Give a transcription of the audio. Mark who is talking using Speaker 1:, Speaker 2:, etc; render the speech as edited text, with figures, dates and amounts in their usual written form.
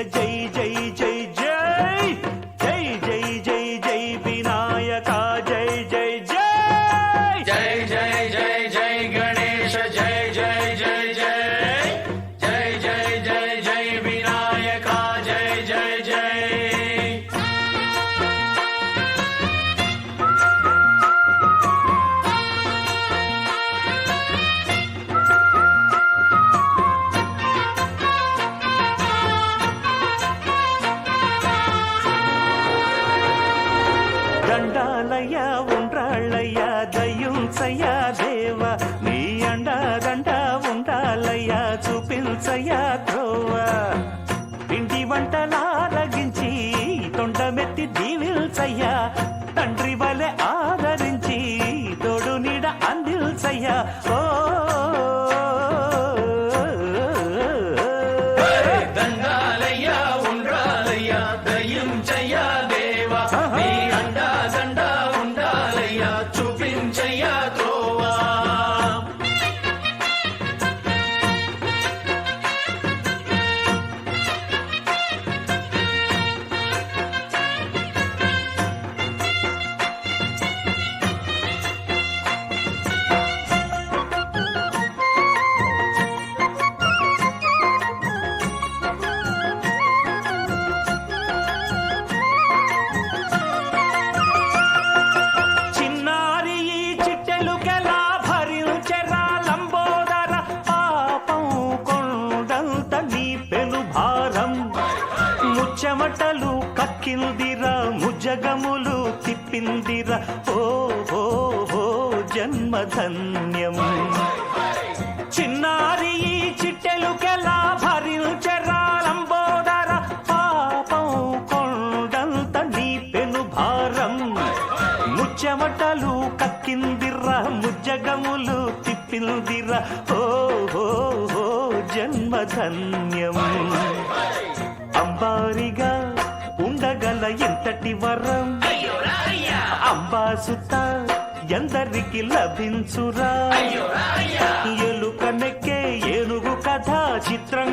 Speaker 1: జై జై జై జై జై జై జై జై వినాయక జై జై జై
Speaker 2: జై జై జై జై గణేశ జై జై జై జై జై జై జై జై వినాయక జై జై జై
Speaker 1: దండాలయ ఉండ్రాళ్ళయ్య దయ్యుంచయ్య దేవ నీ అండా దండ ఉండాలయ్య చూపించయ్య త్రోవ పిండి వంటలారగించి తొండమెత్తి దీవిల్చయ్య తండ్రి వలె ఆదరించి తోడు నీడ అందిల్చయ్య ఓ
Speaker 2: దండాలయ్యా ఉండ్రాలయ్యా దయ్యం చెయ్యా దేవా నీ అండా దండా ఉండాలయ్యా చూపించయ్యా త్రోవా
Speaker 1: చిన్నారి ఈ చిట్టెలుకెలా భరించెరా లంబోదర పాపం కొండంత నీ పెను భారం ముచ్చమటలు కక్కిందిరా ముజ్జగములు తిప్పిందిరా ఓ ఓ ఓ జన్మధన్యం చిన్నారి ఈ చిట్టెలుకెలా భరించెరా లంబోదర పాపం కొండంత నీ పెను భారం ముచ్చమటలు కక్కిందిరా ముజ్జగములు తిప్పిందిరా ఓ ఓ ఓ జన్మధన్యం అంబారిగా ఉండగల ఎంతటి వరం అంబాసుత ఎందరికి లభించురా ఎలుక నెక్కే ఏనుగు కథ చిత్రం